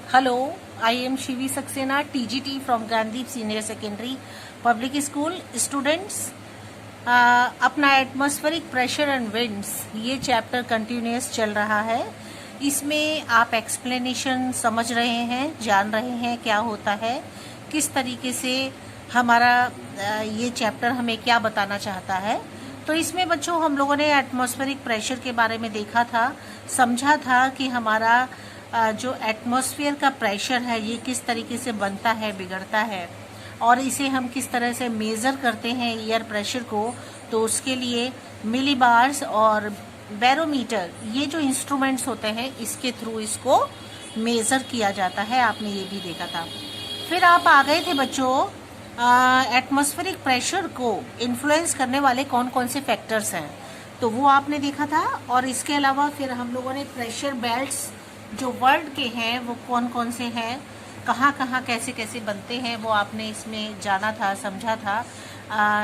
Hello, I am Shivi Saxena, TGT from Gandhi Senior Secondary Public School. Students, अपना atmospheric pressure and winds ये chapter continuous चल रहा है। इसमें आप एक्सप्लेनेशन समझ रहे हैं, जान रहे हैं क्या होता है, किस तरीके से हमारा ये चैप्टर हमें क्या बताना चाहता है। तो इसमें बच्चों हम लोगों ने एटमॉस्फेरिक प्रेशर के बारे में देखा था, समझा था कि हमारा जो एटमॉस्फेयर का प्रेशर है ये किस तरीके से बनता है, बिगड़ता है, और इसे हम किस तरह से मेज़र करते हैं एयर प्रेशर को। तो उसके लिए मिलीबार्स और बैरोमीटर ये जो इंस्ट्रूमेंट्स होते हैं इसके थ्रू इसको मेज़र किया जाता है। आपने ये भी देखा था। फिर आप आ गए थे बच्चों एटमॉस्फेरिक प्रेशर को इन्फ्लुएंस करने वाले कौन कौन से फैक्टर्स हैं, तो वो आपने देखा था। और इसके अलावा फिर हम लोगों ने प्रेशर बेल्ट्स जो वर्ल्ड के हैं वो कौन कौन से हैं, कहाँ कहाँ कैसे कैसे बनते हैं, वो आपने इसमें जाना था, समझा था।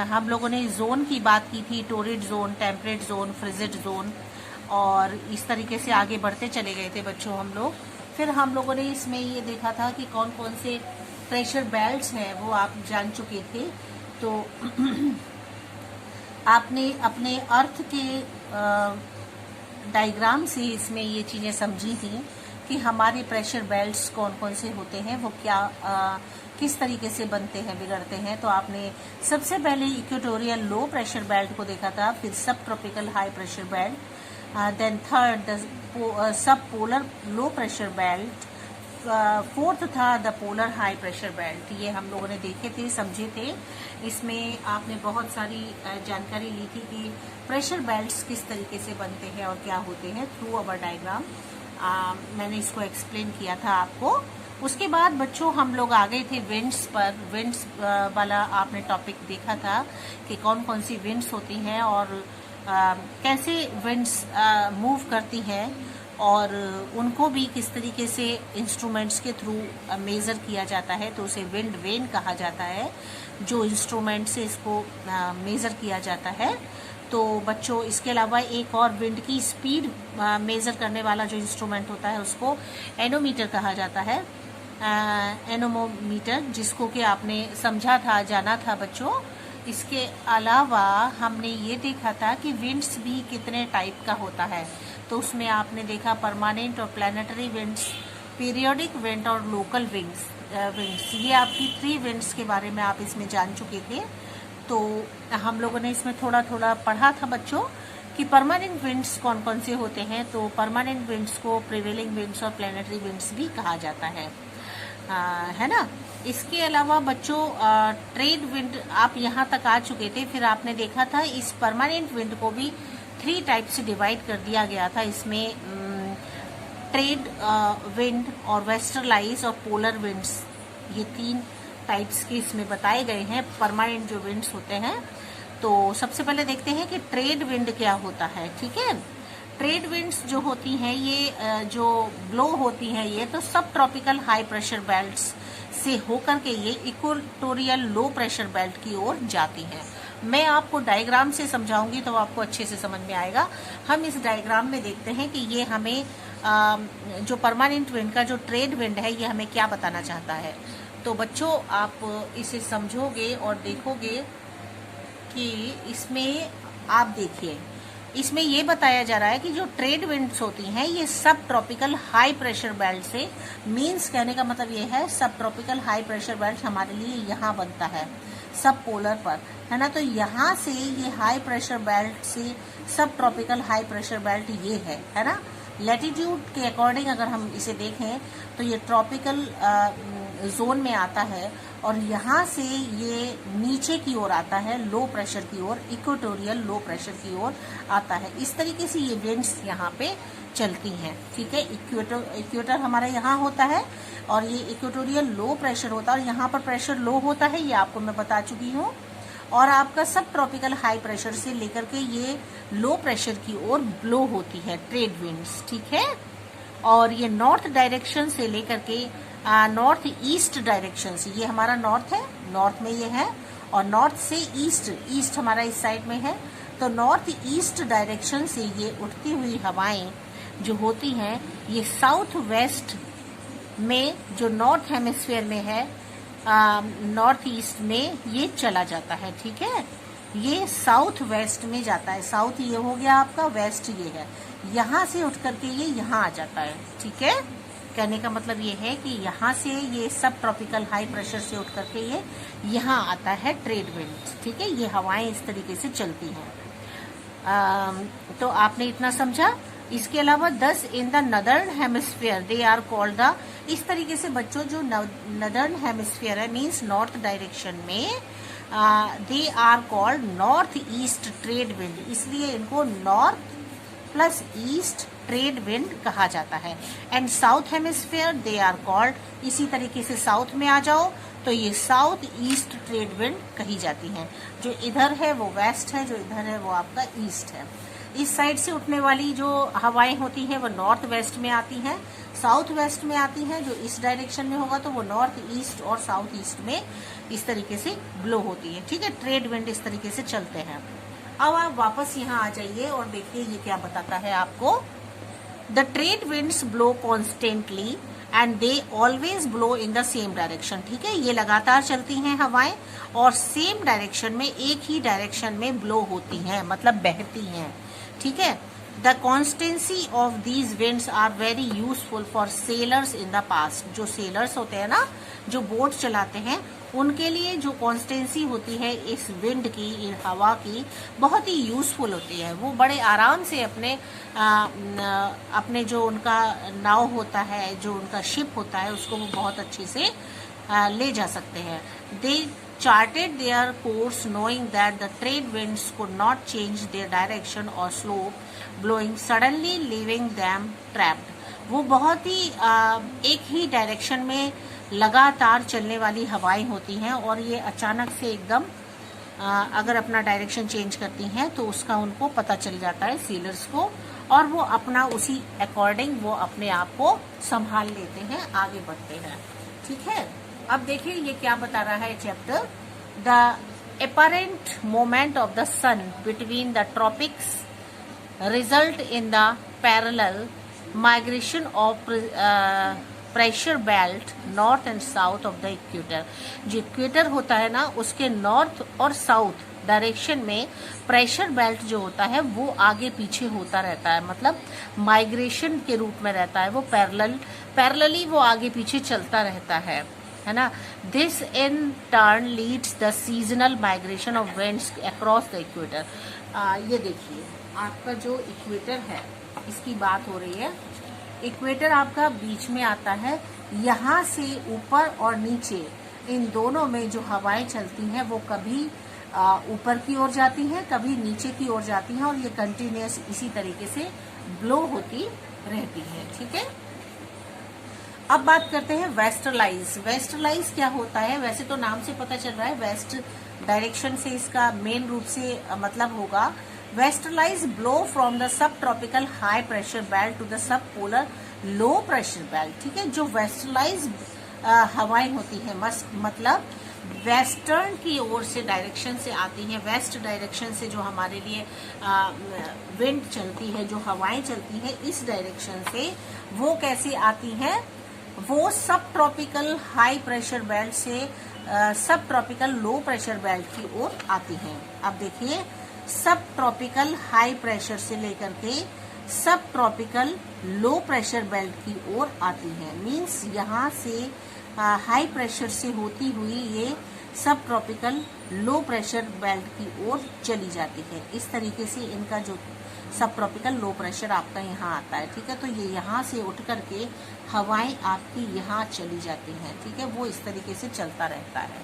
हम लोगों ने जोन की बात की थी, torrid zone, temperate zone, frigid zone, और इस तरीके से आगे बढ़ते चले गए थे बच्चों हम लोग। फिर हम लोगों ने इसमें ये देखा था कि कौन कौन से प्रेशर बेल्ट्स हैं वो आप जान चुके थे। तो आपने अपने अर्थ के डायग्राम से इसमें ये चीज़ें समझी थी कि हमारे प्रेशर बेल्ट्स कौन कौन से होते हैं, वो क्या किस तरीके से बनते हैं, बिगड़ते हैं। तो आपने सबसे पहले इक्वेटोरियल लो प्रेशर बेल्ट को देखा था, फिर subtropical high pressure belt, then third सब polar low pressure belt, fourth था the polar high pressure belt. ये हम लोगों ने देखे थे, समझे थे। इसमें आपने बहुत सारी जानकारी ली थी कि प्रेशर बेल्ट्स किस तरीके से बनते हैं और क्या होते हैं थ्रू अवर डायग्राम। मैंने इसको एक्सप्लेन किया था आपको। उसके बाद बच्चों हम लोग आ गए थे विंड्स पर। विंड्स वाला आपने टॉपिक देखा था कि कौन कौन सी विंड्स होती हैं और कैसे विंड्स मूव करती हैं, और उनको भी किस तरीके से इंस्ट्रूमेंट्स के थ्रू मेज़र किया जाता है। तो उसे विंड वेन कहा जाता है, जो इंस्ट्रूमेंट से इसको मेज़र किया जाता है। तो बच्चों इसके अलावा एक और विंड की स्पीड मेज़र करने वाला जो इंस्ट्रूमेंट होता है उसको एनोमीटर कहा जाता है, एनोमोमीटर, जिसको कि आपने समझा था, जाना था बच्चों। इसके अलावा हमने ये देखा था कि विंड्स भी कितने टाइप का होता है। तो उसमें आपने देखा परमानेंट और प्लानिटरी विंड्स, पीरियोडिक विंड और लोकल विंड्स। ये आपकी 3 विंड्स के बारे में आप इसमें जान चुके थे। तो हम लोगों ने इसमें थोड़ा थोड़ा पढ़ा था बच्चों कि परमानेंट विंड्स कौन कौन से होते हैं। तो परमानेंट विंड्स को प्रिवेलिंग विंड्स और प्लानिटरी विंड्स भी कहा जाता है ना। इसके अलावा बच्चों ट्रेड विंड आप यहाँ तक आ चुके थे। फिर आपने देखा था इस परमानेंट विंड को भी 3 टाइप से डिवाइड कर दिया गया था। इसमें ट्रेड विंड और वेस्टर्लाइज और पोलर विंड्स, ये 3 टाइप्स के इसमें बताए गए हैं परमानेंट जो विंड्स होते हैं। तो सबसे पहले देखते हैं कि ट्रेड विंड क्या होता है। ठीक है, ट्रेड विंड्स जो होती हैं ये जो ब्लो होती हैं ये तो सब ट्रॉपिकल हाई प्रेशर बेल्ट्स से होकर के ये इक्वेटोरियल लो प्रेशर बेल्ट की ओर जाती हैं। मैं आपको डायग्राम से समझाऊंगी तो आपको अच्छे से समझ में आएगा। हम इस डायग्राम में देखते हैं कि ये हमें जो परमानेंट विंड का जो ट्रेड विंड है ये हमें क्या बताना चाहता है। तो बच्चों आप इसे समझोगे और देखोगे कि इसमें आप देखिए, इसमें ये बताया जा रहा है कि जो ट्रेड विंड्स होती हैं ये सब ट्रॉपिकल हाई प्रेशर बेल्ट से, मीन्स कहने का मतलब ये है सब ट्रॉपिकल हाई प्रेशर बेल्ट हमारे लिए यहाँ बनता है सब पोलर पर, है ना। तो यहाँ से ये हाई प्रेशर बेल्ट से सब ट्रॉपिकल हाई प्रेशर बेल्ट ये है ना। लैटिट्यूड के अकॉर्डिंग अगर हम इसे देखें तो ये ट्रॉपिकल जोन में आता है, और यहाँ से ये नीचे की ओर आता है लो प्रेशर की ओर, इक्वेटोरियल लो प्रेशर की ओर आता है। इस तरीके से ये विंड्स यहाँ पे चलती हैं। ठीक है, इक्वेटर हमारा यहाँ होता है और ये इक्वेटोरियल लो प्रेशर होता है, और यहाँ पर प्रेशर लो होता है, ये आपको मैं बता चुकी हूँ। और आपका सब ट्रॉपिकल हाई प्रेशर से लेकर के ये लो प्रेशर की ओर ब्लो होती है ट्रेड विंड्स। ठीक है, और ये नॉर्थ डायरेक्शन से लेकर के नॉर्थ ईस्ट डायरेक्शन से, ये हमारा नॉर्थ है, नॉर्थ में ये है, और नॉर्थ से ईस्ट हमारा इस साइड में है। तो नॉर्थ ईस्ट डायरेक्शन से ये उठती हुई हवाएं जो होती हैं ये साउथ वेस्ट में जो नॉर्थ हेमिस्फीयर में है, नॉर्थ ईस्ट में ये चला जाता है। ठीक है, ये साउथ वेस्ट में जाता है। साउथ ये हो गया आपका, वेस्ट ये है, यहाँ से उठ करके ये यहाँ आ जाता है। ठीक है, कहने का मतलब ये है कि यहाँ से ये सब ट्रॉपिकल हाई प्रेशर से उठ करके ये यहाँ आता है ट्रेड विंड। ठीक है, ये हवाएं इस तरीके से चलती हैं। तो आपने इतना समझा। इसके अलावा 10 in the northern hemisphere they are called the, इस तरीके से बच्चों जो नदर्न हेमिस्फीयर है मीन्स नॉर्थ डायरेक्शन में, they are called north east trade wind, इसलिए इनको north plus east trade wind कहा जाता है। And south hemisphere they are called, इसी तरीके से साउथ में आ जाओ तो ये साउथ ईस्ट ट्रेड विंड कही जाती हैं। जो इधर है वो वेस्ट है, जो इधर है वो आपका ईस्ट है। इस साइड से उठने वाली जो हवाएं होती हैं वो नॉर्थ वेस्ट में आती हैं, साउथ वेस्ट में आती हैं। जो इस डायरेक्शन में होगा तो वो नॉर्थ ईस्ट और साउथ ईस्ट में इस तरीके से ब्लो होती है। ठीक है, ट्रेड विंड इस तरीके से चलते हैं। अब आप वापस यहाँ आ जाइए और देखिए ये क्या बताता है आपको। The trade winds blow constantly and they always blow in the same direction. ठीक है, ये लगातार चलती हैं हवाएं और सेम डायरेक्शन में, एक ही डायरेक्शन में ब्लो होती हैं, मतलब बहती हैं। ठीक है, the constancy of these winds are very useful for sailors in the past. जो सेलर्स होते हैं ना, जो बोट चलाते हैं, उनके लिए जो कॉन्स्टेंसी होती है इस विंड की, इन हवा की, बहुत ही यूजफुल होती है। वो बड़े आराम से अपने जो उनका नाव होता है, जो उनका शिप होता है, उसको वो बहुत अच्छे से ले जा सकते हैं। दे charted their course knowing that the trade winds could not change their direction or slope, blowing suddenly leaving them trapped. वो बहुत ही एक ही डायरेक्शन में लगातार चलने वाली हवाएं होती हैं और ये अचानक से एकदम अगर अपना डायरेक्शन चेंज करती हैं तो उसका उनको पता चल जाता है सेलर्स को, और वो अपना उसी अकॉर्डिंग वो अपने आप को संभाल लेते हैं, आगे बढ़ते हैं। ठीक है, अब देखिए ये क्या बता रहा है chapter. The apparent moment of the sun between the tropics result in the parallel migration of pressure belt north and south of the equator. जो इक्वेटर होता है ना, उसके नॉर्थ और साउथ डायरेक्शन में प्रेशर बेल्ट जो होता है वो आगे पीछे होता रहता है, मतलब माइग्रेशन के रूप में रहता है। वो पैरेलली वो आगे पीछे चलता रहता है ना। This in turn leads the seasonal migration of winds across the equator. ये देखिए आपका जो इक्वेटर है, इसकी बात हो रही है। इक्वेटर आपका बीच में आता है, यहाँ से ऊपर और नीचे इन दोनों में जो हवाएं चलती हैं वो कभी ऊपर की ओर जाती हैं, कभी नीचे की ओर जाती हैं, और ये कंटिन्यूअस इसी तरीके से ब्लो होती रहती है। ठीक है, अब बात करते हैं वेस्टर्लाइज। वेस्टर्लाइज क्या होता है? वैसे तो नाम से पता चल रहा है, वेस्ट डायरेक्शन से इसका मेन रूप से मतलब होगा। Westerlies blow from the subtropical high pressure belt to the सब पोलर लो प्रेशर बेल्ट। ठीक है, जो वेस्टर्लाइज हवाएं होती हैं मतलब वेस्टर्न की ओर से डायरेक्शन से आती हैं, वेस्ट डायरेक्शन से जो हमारे लिए विंड चलती है, जो हवाएं चलती हैं इस डायरेक्शन से, वो कैसे आती हैं? वो सब ट्रॉपिकल हाई प्रेशर बेल्ट से सब ट्रॉपिकल लो प्रेशर बेल्ट की ओर आती हैं। अब देखिए, सब ट्रॉपिकल हाई प्रेशर से लेकर के सब ट्रॉपिकल लो प्रेशर बेल्ट की ओर आती हैं। मींस यहाँ से हाई प्रेशर से होती हुई ये सब ट्रॉपिकल लो प्रेशर बेल्ट की ओर चली जाती है। इस तरीके से इनका जो सब ट्रॉपिकल लो प्रेशर आपका यहाँ आता है। ठीक है, तो ये यहाँ से उठ करके हवाएं आपकी यहाँ चली जाती हैं। ठीक है, वो इस तरीके से चलता रहता है,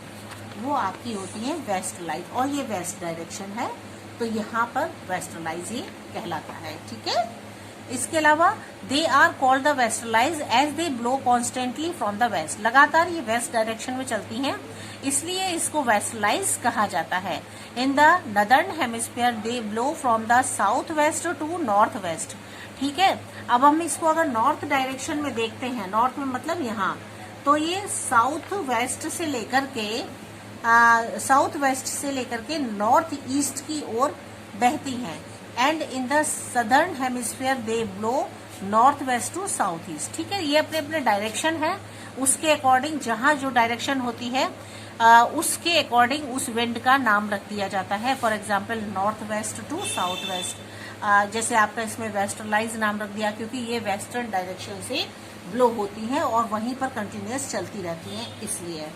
वो आपकी होती है वेस्टर्लाइज, और ये वेस्ट डायरेक्शन है तो यहाँ पर वेस्टर्लाइज ये कहलाता है। ठीक है, इसके अलावा they are called the westerlies as they blow constantly from the west. लगातार ये वेस्ट डायरेक्शन में चलती हैं, इसलिए इसको वेस्टर्लाइज कहा जाता है। In the northern hemisphere they blow from the south west to north west. ठीक है, अब हम इसको अगर नॉर्थ डायरेक्शन में देखते हैं, नॉर्थ में मतलब यहाँ, तो ये साउथ वेस्ट से लेकर के नॉर्थ ईस्ट की ओर बहती हैं। And in the southern hemisphere they blow north west to south east. ठीक है, ये अपने अपने डायरेक्शन है, उसके अकॉर्डिंग जहां जो डायरेक्शन होती है उसके अकॉर्डिंग उस विंड का नाम रख दिया जाता है। For example north west to south west, जैसे आपका इसमें वेस्टर्लाइज नाम रख दिया क्योंकि ये वेस्टर्न डायरेक्शन से ब्लो होती हैं और वहीं पर कंटिन्यूस चलती रहती हैं, इसलिए।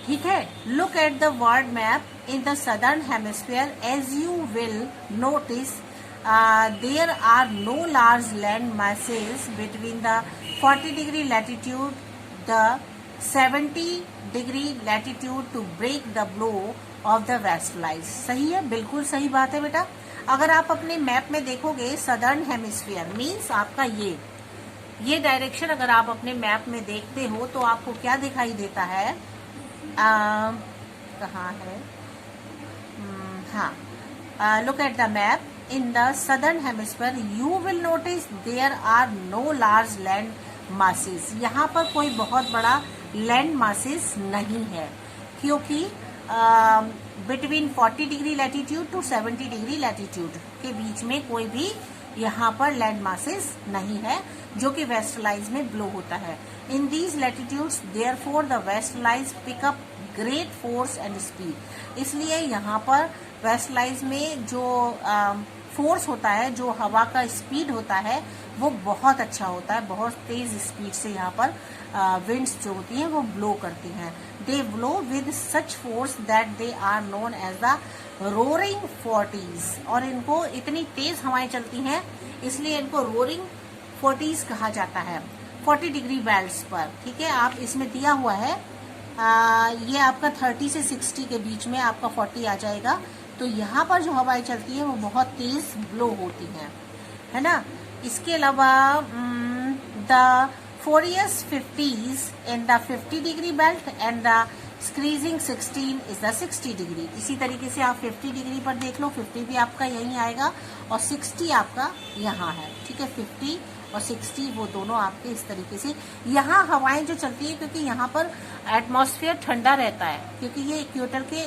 ठीक है, look at the world map in the southern hemisphere as you will notice there are no large land masses between the 40 degree latitude the 70 degree latitude to break the blow of the westerlies। सही है, बिल्कुल सही बात है बेटा। अगर आप अपने मैप में देखोगे सदर्न हेमिस्फीयर मीन्स आपका ये डायरेक्शन अगर आप अपने मैप में देखते हो तो आपको क्या दिखाई देता है, कहाँ है, हाँ, look at the map in the southern hemisphere you will notice there are no large land masses. यहाँ पर कोई बहुत बड़ा लैंड मासेस नहीं है क्योंकि between 40 degree latitude to 70 degree latitude के बीच में कोई भी यहाँ पर लैंड मासेस नहीं है जो कि वेस्टर्लाइज में ब्लो होता है। In these latitudes therefore the westerlies pick up great force and speed. इसलिए यहाँ पर वेस्टर्लाइज में जो फोर्स होता है, जो हवा का स्पीड होता है वो बहुत अच्छा होता है, बहुत तेज स्पीड से यहाँ पर विंड्स जो होती हैं वो ब्लो करती हैं। They blow with such force that they are known as the roaring 40s। और इनको इतनी तेज हवाएं चलती हैं इसलिए इनको रोरिंग 40s कहा जाता है, 40 डिग्री बेल्ट्स पर। ठीक है, आप इसमें दिया हुआ है ये आपका 30 से 60 के बीच में आपका 40 आ जाएगा। तो यहाँ पर जो हवाएं चलती है वो बहुत तेज ब्लो होती हैं, है ना। इसके अलावा the Furious 50s in the 50 degree belt and the Screezing 16 is the 60 degree। इसी तरीके से आप 50 डिग्री पर देख लो, 50 भी आपका यहीं आएगा और 60 आपका यहाँ है। ठीक है, 50 और 60 वो दोनों आपके इस तरीके से यहाँ हवाएं जो चलती है क्योंकि यहाँ पर एटमॉस्फेयर ठंडा रहता है क्योंकि ये इक्वेटर के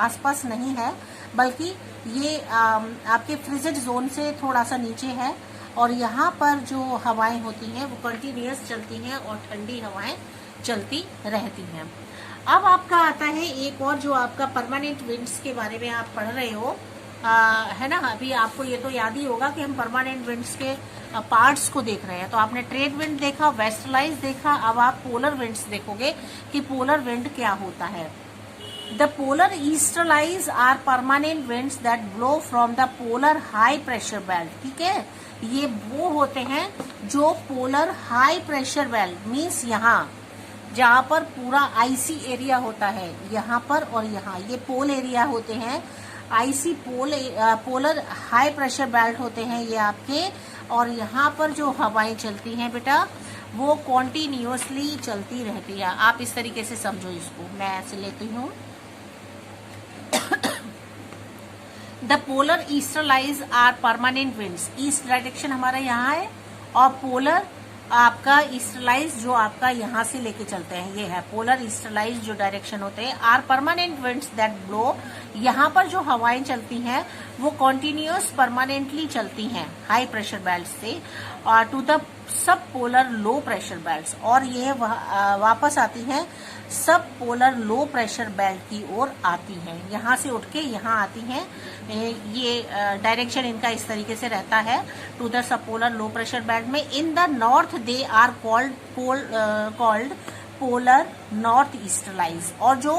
आसपास नहीं है बल्कि ये आपके फ्रिजिड जोन से थोड़ा सा नीचे है और यहाँ पर जो हवाएं होती हैं वो कंटिन्यूअस चलती हैं और ठंडी हवाएं चलती रहती हैं। अब आपका आता है एक और जो आपका परमानेंट विंड्स के बारे में आप पढ़ रहे हो, है ना। अभी आपको ये तो याद ही होगा कि हम परमानेंट विंड्स के पार्ट्स को देख रहे हैं। तो आपने ट्रेड विंड देखा, वेस्टर्लाइज देखा, अब आप पोलर विंड्स देखोगे कि पोलर विंड क्या होता है। The polar easterlies are permanent winds that blow from the polar high pressure belt। ठीक है, ये वो होते हैं जो polar high pressure belt means यहाँ जहाँ पर पूरा आईसी एरिया होता है, यहाँ पर और यहाँ ये पोल एरिया होते हैं। IC polar high pressure belt होते हैं ये आपके, और यहाँ पर जो हवाएं चलती हैं बेटा वो कॉन्टिन्यूसली चलती रहती है। आप इस तरीके से समझो इसको, मैं ऐसे लेती हूँ। The polar easterlies are permanent winds. East direction हमारा यहाँ है और पोलर आपका ईस्टरलाइज जो आपका यहाँ से लेके चलते हैं ये है। पोलर ईस्टरलाइज जो डायरेक्शन होते हैं are permanent winds that blow. यहाँ पर जो हवाएं चलती हैं वो कॉन्टिन्यूअस परमानेंटली चलती हैं हाई प्रेशर बेल्ट से और टू द सब पोलर लो प्रेशर बेल्ट, और ये वापस आती हैं सब पोलर लो प्रेशर बेल्ट की ओर आती हैं। यहाँ से उठ के यहाँ आती हैं, ये डायरेक्शन इनका इस तरीके से रहता है टू द सब पोलर लो प्रेशर बेल्ट में। In the north they are called polar north easterlies. और जो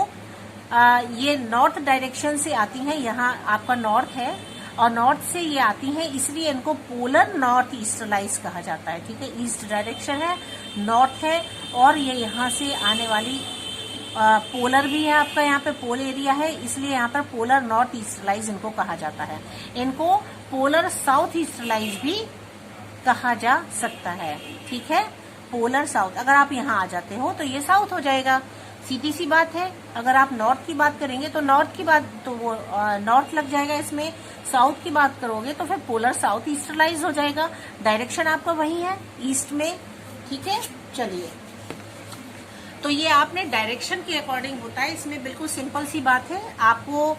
ये नॉर्थ डायरेक्शन से आती हैं, यहाँ आपका नॉर्थ है और नॉर्थ से ये आती हैं इसलिए इनको पोलर नॉर्थ ईस्टरलाइज कहा जाता है। ठीक है, ईस्ट डायरेक्शन है, नॉर्थ है और ये यहाँ से आने वाली पोलर भी है आपका, यहाँ पे पोल एरिया है इसलिए यहाँ पर पोलर नॉर्थ ईस्टरलाइज इनको कहा जाता है। इनको पोलर साउथ ईस्टरलाइज भी कहा जा सकता है। ठीक है, पोलर साउथ। अगर आप यहाँ आ जाते हो तो ये साउथ हो जाएगा, सीधी सी बात है। अगर आप नॉर्थ की बात करेंगे तो नॉर्थ की बात तो वो नॉर्थ लग जाएगा इसमें, साउथ की बात करोगे तो फिर पोलर साउथ ईस्टरलाइज हो जाएगा। डायरेक्शन आपका वही है ईस्ट में। ठीक है, चलिए, तो ये आपने डायरेक्शन के अकॉर्डिंग होता है। इसमें बिल्कुल सिंपल सी बात है, आपको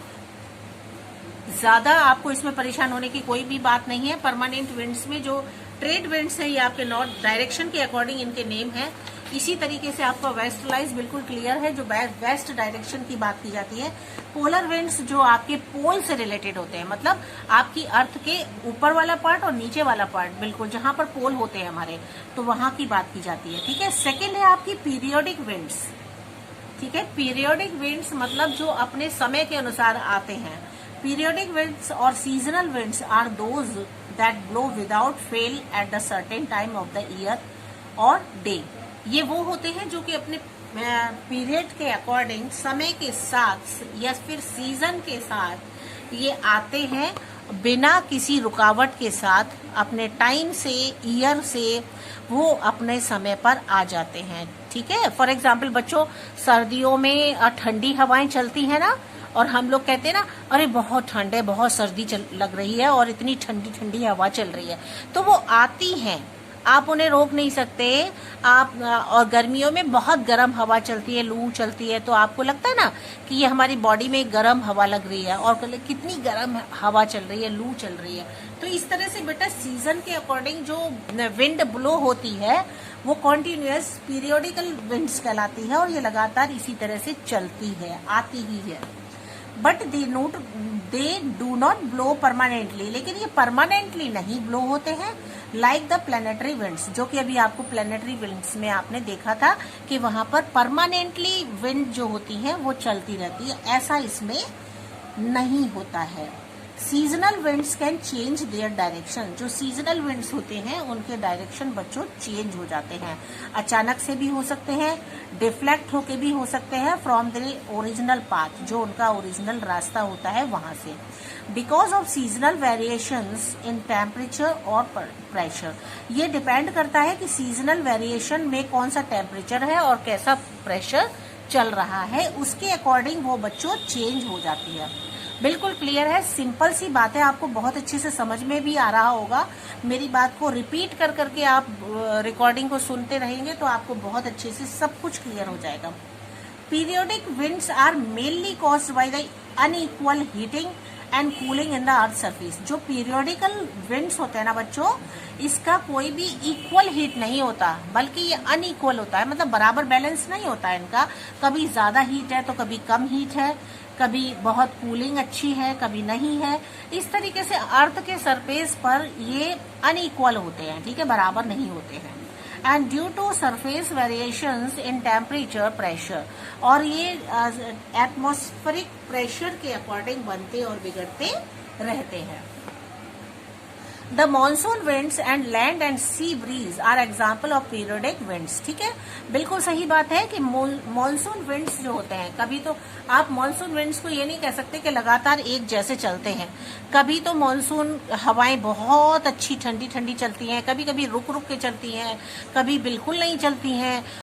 आपको इसमें परेशान होने की कोई भी बात नहीं है। परमानेंट विंड्स में जो ट्रेड विंड्स है ये आपके नॉर्थ डायरेक्शन के अकॉर्डिंग इनके नेम है। इसी तरीके से आपका वेस्टर्लाइज बिल्कुल क्लियर है, जो वेस्ट डायरेक्शन की बात की जाती है। पोलर विंड्स जो आपके पोल से रिलेटेड होते हैं, मतलब आपकी अर्थ के ऊपर वाला पार्ट और नीचे वाला पार्ट, बिल्कुल जहां पर पोल होते हैं हमारे, तो वहां की बात की जाती है। ठीक है, सेकेंड है आपकी पीरियोडिक विंड्स। ठीक है, पीरियोडिक विंड्स मतलब जो अपने समय के अनुसार आते हैं। पीरियोडिक विंड्स और seasonal winds are those that blow without fail at the certain time of the year और डे। ये वो होते हैं जो कि अपने पीरियड के अकॉर्डिंग, समय के साथ या फिर सीजन के साथ ये आते हैं, बिना किसी रुकावट के साथ अपने टाइम से, ईयर से वो अपने समय पर आ जाते हैं। ठीक है, फॉर एग्जाम्पल बच्चों, सर्दियों में ठंडी हवाएं चलती हैं ना, और हम लोग कहते हैं ना, अरे बहुत ठंड है, बहुत सर्दी लग रही है और इतनी ठंडी ठंडी हवा चल रही है, तो वो आती हैं, आप उन्हें रोक नहीं सकते। आप और गर्मियों में बहुत गर्म हवा चलती है, लू चलती है, तो आपको लगता है ना कि ये हमारी बॉडी में गर्म हवा लग रही है, और कितनी गर्म हवा चल रही है, लू चल रही है। तो इस तरह से बेटा सीजन के अकॉर्डिंग जो विंड ब्लो होती है वो कॉन्टिन्यूअस पीरियोडिकल विंड्स कहलाती है, और ये लगातार इसी तरह से चलती है, आती ही है। But they do not blow permanently, लेकिन ये परमानेंटली नहीं ब्लो होते हैं, लाइक द प्लेनेटरी विंड्स, जो कि अभी आपको प्लेनेटरी विंड्स में आपने देखा था कि वहां पर परमानेंटली विंड जो होती है वो चलती रहती है, ऐसा इसमें नहीं होता है। Seasonal winds can change their direction, जो सीजनल विंड्स होते हैं उनके डायरेक्शन बच्चों चेंज हो जाते हैं, अचानक से भी हो सकते हैं, डिफ्लेक्ट होके भी हो सकते हैं फ्रॉम द ओरिजिनल पाथ, जो उनका ओरिजिनल रास्ता होता है वहां से, because of seasonal variations in temperature और प्रेशर। ये डिपेंड करता है कि सीजनल वेरिएशन में कौन सा टेम्परेचर है और कैसा प्रेशर चल रहा है, उसके अकॉर्डिंग वो बच्चों चेंज हो जाती है। बिल्कुल क्लियर है, सिंपल सी बात है, आपको बहुत अच्छे से समझ में भी आ रहा होगा। मेरी बात को रिपीट कर करके आप रिकॉर्डिंग को सुनते रहेंगे तो आपको बहुत अच्छे से सब कुछ क्लियर हो जाएगा। Periodic winds are mainly caused by the unequal heating and cooling in the earth surface. जो पीरियोडिकल विंड्स होते हैं ना बच्चों, इसका कोई भी इक्वल हीट नहीं होता, बल्कि ये अनइक्वल होता है, मतलब बराबर बैलेंस नहीं होता है इनका। कभी ज्यादा हीट है तो कभी कम हीट है, कभी बहुत कूलिंग अच्छी है, कभी नहीं है। इस तरीके से अर्थ के सरफेस पर ये अनइक्वल होते हैं, ठीक है, बराबर नहीं होते हैं। And due to surface variations in temperature pressure, और ये एटमॉस्फेरिक प्रेशर के अकॉर्डिंग बनते और बिगड़ते रहते हैं। The monsoon winds and land and sea breeze are example of periodic winds. ठीक है, बिल्कुल सही बात है कि मॉनसून विंड्स जो होते हैं, कभी तो आप मॉनसून विंड्स को ये नहीं कह सकते कि लगातार एक जैसे चलते हैं। कभी तो मॉनसून हवाएं बहुत अच्छी ठंडी ठंडी चलती हैं, कभी कभी रुक रुक के चलती हैं, कभी बिल्कुल नहीं चलती हैं।